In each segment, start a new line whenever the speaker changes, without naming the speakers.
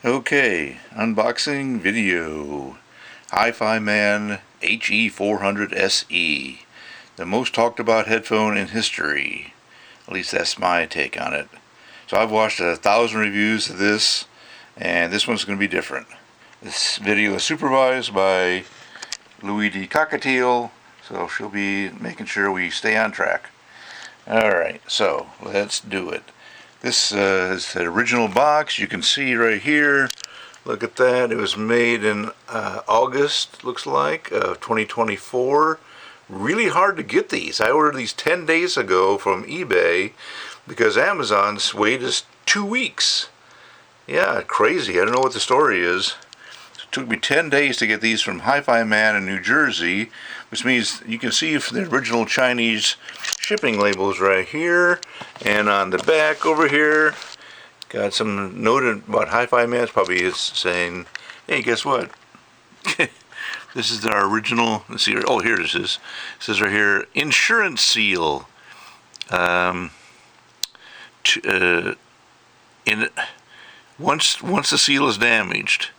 Okay, unboxing video. HiFiMan HE400SE. The most talked about headphone in history. At least that's my take on it. So I've watched 1,000 reviews of this, and this one's going to be different. This video is supervised by Louie Cockatiel, so she'll be making sure we stay on track. Alright, so let's do it. This is the original box. You can see right here. Look at that. It was made in August, looks like, of 2024. Really hard to get these. I ordered these 10 days ago from eBay because Amazon's wait is 2 weeks. Yeah, crazy. I don't know what the story is. It took me 10 days to get these from HiFiMan in New Jersey, which means you can see the original Chinese shipping labels right here, and on the back over here got some note about HiFiMan. It's probably is saying, hey, guess what? This is our original. Let's see. Oh, here it is. It says right here, insurance seal. Once the seal is damaged.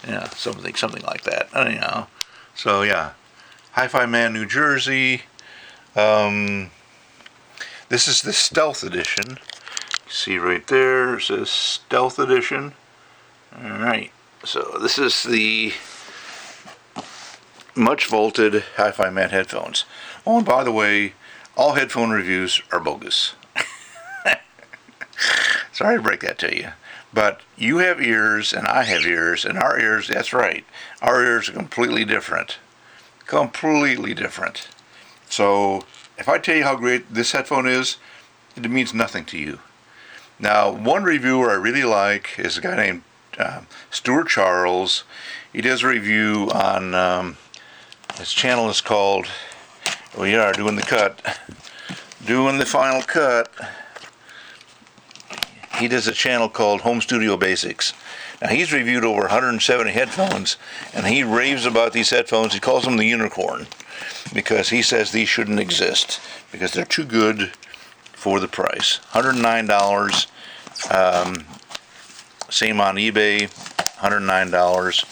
Yeah, something like that. Anyhow, so yeah, HiFiMan, New Jersey. This is the Stealth Edition. See right there, it says Stealth Edition. Alright, so this is the much vaulted HiFiMan headphones. Oh, and by the way, all headphone reviews are bogus. Sorry to break that to you. But you have ears, and I have ears, and our ears, that's right, our ears are completely different. Completely different. So, if I tell you how great this headphone is, it means nothing to you. Now, one reviewer I really like is a guy named Stuart Charles. He does a review on, his channel is called, we are doing the cut, doing the final cut. He does a channel called Home Studio Basics. Now, he's reviewed over 170 headphones, and he raves about these headphones. He calls them the unicorn, because he says these shouldn't exist, because they're too good for the price. $109, same on eBay, $109,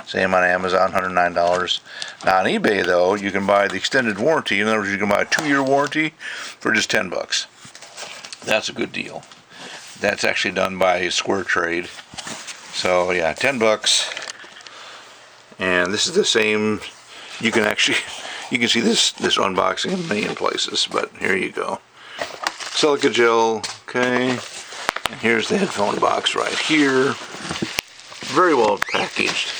same on Amazon, $109. Now on eBay though, you can buy the extended warranty. In other words, you can buy a 2-year warranty for just $10. That's a good deal. That's actually done by Square Trade. So yeah, $10. And this is the same. You can see this unboxing in a million places, but here you go. Silica gel, okay. And here's the headphone box right here. Very well packaged,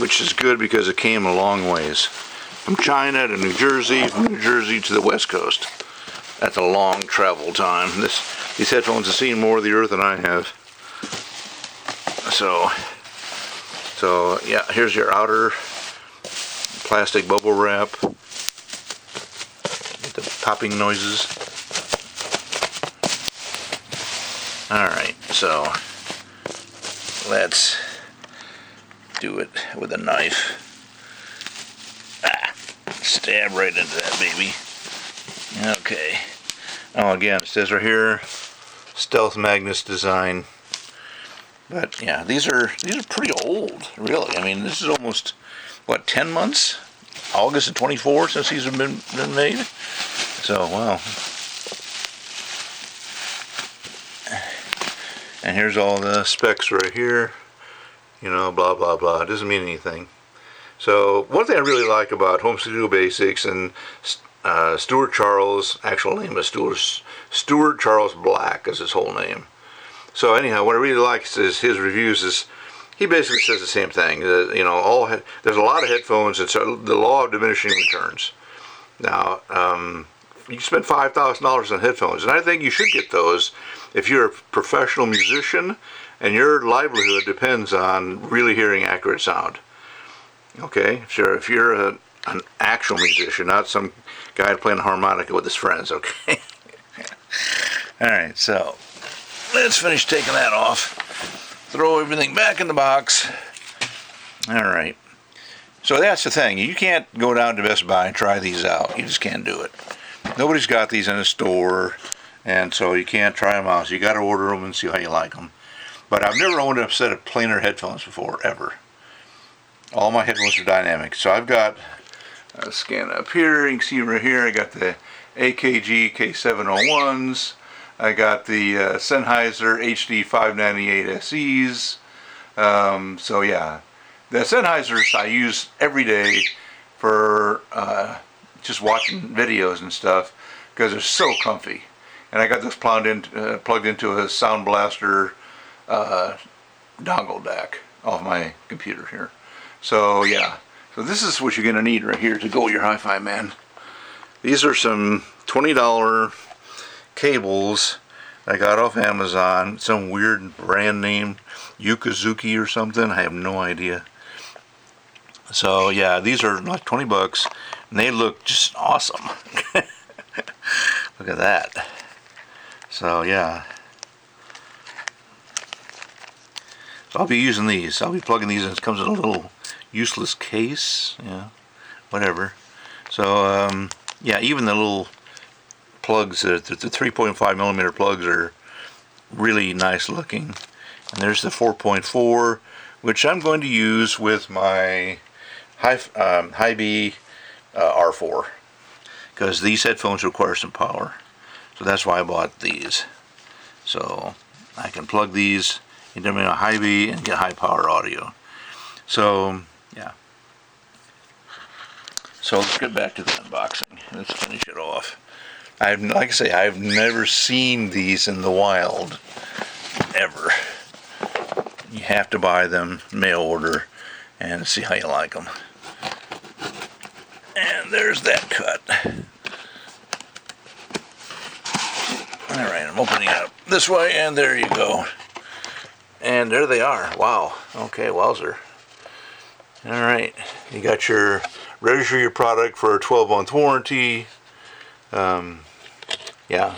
which is good because it came a long ways. From China to New Jersey, from New Jersey to the West Coast. That's a long travel time. These headphones have seen more of the earth than I have. So yeah, here's your outer plastic bubble wrap. Get the popping noises. Alright, so let's do it with a knife. Stab right into that baby. Okay. Oh, again, it says right here, Stealth Magnus design. But yeah, these are pretty old, really. I mean, this is almost, what, 10 months? August of 24 since these have been made. So, wow. And here's all the specs right here. You know, blah, blah, blah. It doesn't mean anything. So, one thing I really like about Home Studio Basics and Stuart Charles, actual name is Stuart Charles Black is his whole name. So anyhow, what I really like is his reviews is, he basically says the same thing. You know, there's a lot of headphones. It's the law of diminishing returns. Now, you spend $5,000 on headphones, and I think you should get those if you're a professional musician and your livelihood depends on really hearing accurate sound. Okay, if you're an actual musician, not some guy playing a harmonica with his friends. Okay. All right, so let's finish taking that off. Throw everything back in the box. Alright. So that's the thing. You can't go down to Best Buy and try these out. You just can't do it. Nobody's got these in a store, and so you can't try them out. So you got to order them and see how you like them. But I've never owned a set of planar headphones before, ever. All my headphones are dynamic. So I've got a scan up here. You can see right here I got the AKG K701s. I got the Sennheiser HD598SEs. So yeah, the Sennheisers I use every day for just watching videos and stuff because they're so comfy. And I got this plugged into a Sound Blaster dongle DAC off my computer here. So yeah, so this is what you're going to need right here to go your HiFiMan. These are some $20 cables I got off Amazon. Some weird brand name, Yukazuki or something. I have no idea. So yeah, these are like 20 bucks, and they look just awesome. Look at that. So yeah. So I'll be using these. I'll be plugging these in. It comes in a little useless case. Yeah, whatever. So yeah, even the little plugs, the 3.5 millimeter plugs are really nice looking. And there's the 4.4, which I'm going to use with my HiFi R4, because these headphones require some power. So that's why I bought these. So I can plug these into my HiFi and get high power audio. So yeah. So let's get back to the unboxing. Let's finish it off. Like I say, I've never seen these in the wild, ever. You have to buy them, mail order, and see how you like them. And there's that cut. Alright, I'm opening it up this way, and there you go. And there they are. Wow. Okay, wowzer. Alright, you got your register your product for a 12-month warranty. Yeah.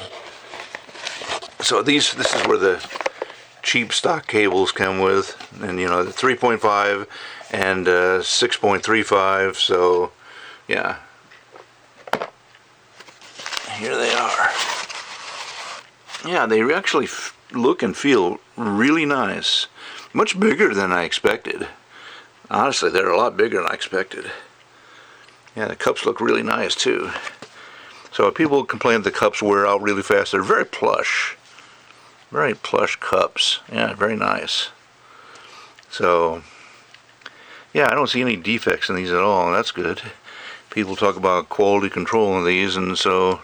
So this is where the cheap stock cables come with, and you know, the 3.5 and 6.35. So yeah, here they are. Yeah, they actually look and feel really nice. Much bigger than I expected. Honestly, they're a lot bigger than I expected. Yeah, the cups look really nice too. So people complain the cups wear out really fast. They're very plush. Very plush cups. Yeah, very nice. So, yeah, I don't see any defects in these at all. That's good. People talk about quality control in these, and so,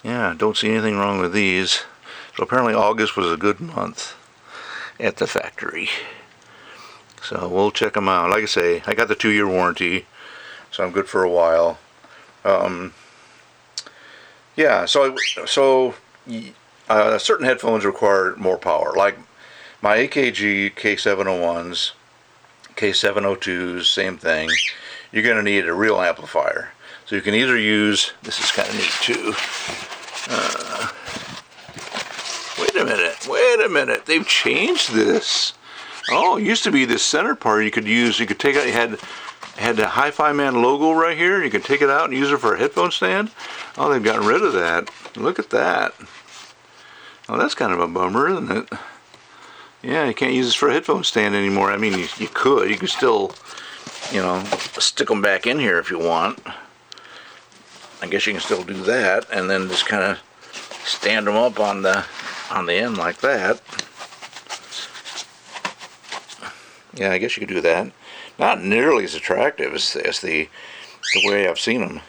yeah, don't see anything wrong with these. So apparently August was a good month at the factory. So we'll check them out. Like I say, I got the 2-year warranty, so I'm good for a while. Yeah, so certain headphones require more power, like my AKG K701s, K702s, same thing. You're going to need a real amplifier. So you can either use, this is kind of neat too. Wait a minute, they've changed this. Oh, it used to be this center part you could use, you could take out, you had the HiFiMan logo right here. You can take it out and use it for a headphone stand. Oh, they've gotten rid of that. Look at that. Oh, that's kind of a bummer, isn't it? Yeah, you can't use this for a headphone stand anymore. I mean, you could. You could still, you know, stick them back in here if you want. I guess you can still do that, and then just kind of stand them up on the end like that. Yeah, I guess you could do that. Not nearly as attractive as the way I've seen them,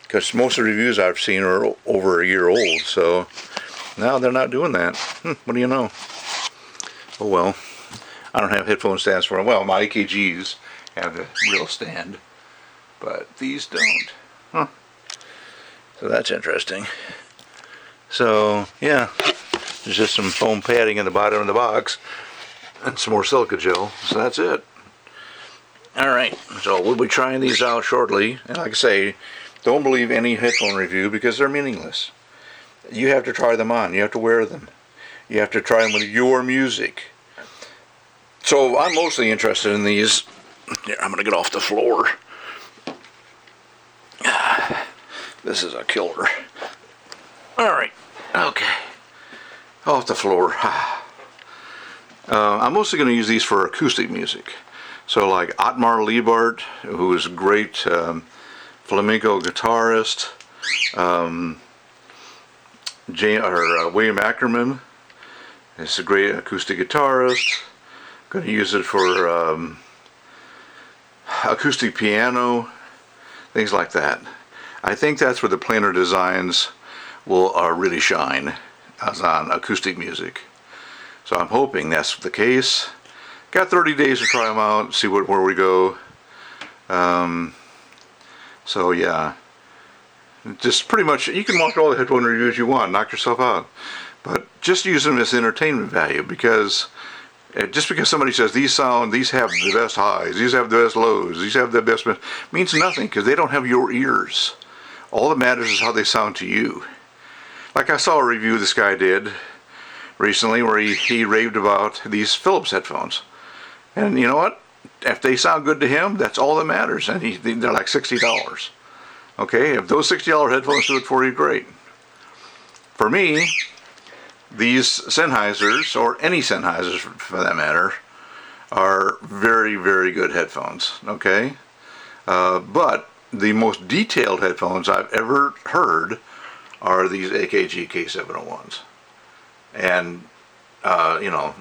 because most of the reviews I've seen are over a year old. So now they're not doing that. What do you know? Oh well. I don't have headphone stands for them. Well, my AKGs have the real stand, but these don't. Huh. So that's interesting. So yeah, there's just some foam padding in the bottom of the box and some more silica gel. So that's it. Alright, so we'll be trying these out shortly. And like I say, don't believe any headphone review because they're meaningless. You have to try them on. You have to wear them. You have to try them with your music. So I'm mostly interested in these. Here, I'm going to get off the floor. This is a killer. Alright, okay. Off the floor. I'm mostly going to use these for acoustic music. So like Otmar Liebart, who is a great flamenco guitarist, William Ackerman is a great acoustic guitarist. Going to use it for acoustic piano, things like that. I think that's where the planar designs will really shine, as on acoustic music. So I'm hoping that's the case. Got 30 days to try them out, see where we go. So yeah, just pretty much, you can watch all the headphone reviews you want, knock yourself out. But just use them as entertainment value, because just because somebody says these have the best highs, these have the best lows, these have the best, means nothing, because they don't have your ears. All that matters is how they sound to you. Like I saw a review this guy did recently where he raved about these Philips headphones. And you know what? If they sound good to him, that's all that matters. And they're like $60. Okay, if those $60 headphones do it for you, great. For me, these Sennheisers, or any Sennheisers for that matter, are very, very good headphones. Okay? But the most detailed headphones I've ever heard are these AKG K701s. And, you know,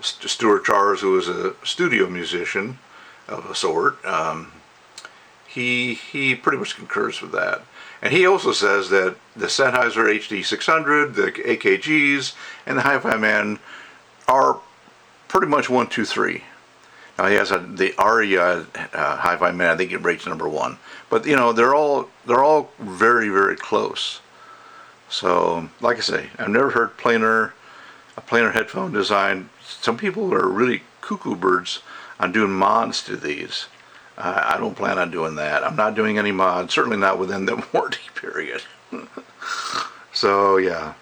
Stuart Charles, who is a studio musician of a sort, he pretty much concurs with that. And he also says that the Sennheiser HD600, the AKGs, and the HiFiMan are pretty much 1, 2, 3. Now he has the Aria HiFiMan, I think it rates #1. But you know, they're all very, very close. So, like I say, I've never heard a planar headphone design. Some people are really cuckoo birds on doing mods to these. I don't plan on doing that. I'm not doing any mods, certainly not within the warranty period. So, yeah.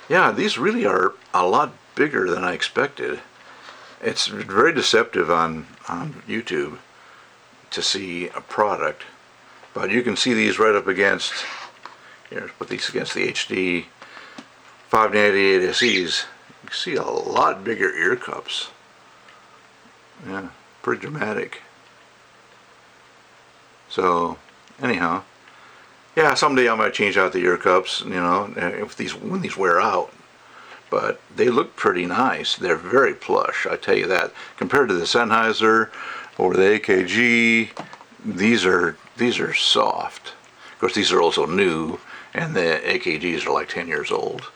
Yeah, these really are a lot bigger than I expected. It's very deceptive on YouTube to see a product. But you can see these right up against, here, put these against the HD 598 SEs. You can see a lot bigger ear cups. Yeah, pretty dramatic. So, anyhow, yeah, someday I might change out the ear cups, you know, when these wear out. But they look pretty nice. They're very plush, I tell you that. Compared to the Sennheiser or the AKG, these are soft. Of course, these are also new, and the AKGs are like 10 years old.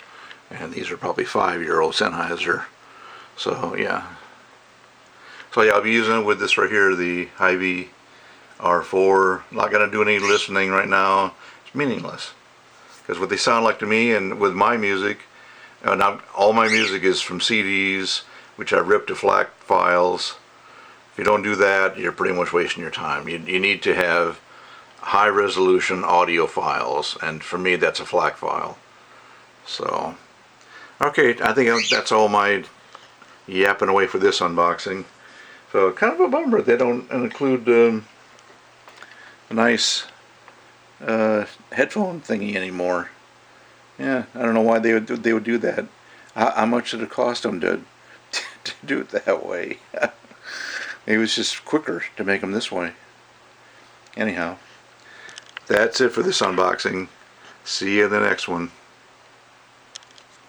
And these are probably 5-year-old Sennheiser. So, yeah. So, yeah, I'll be using it with this right here, the HiFi not going to do any listening right now. It's meaningless. Because what they sound like to me, and with my music, now all my music is from CDs, which I ripped to FLAC files. If you don't do that, you're pretty much wasting your time. You need to have high resolution audio files, and for me that's a FLAC file. So, okay, I think that's all my yapping away for this unboxing. So, kind of a bummer they don't include a nice headphone thingy anymore. Yeah, I don't know why they would do that. How much did it cost them to do it that way? It was just quicker to make them this way. Anyhow, that's it for this unboxing. See you in the next one.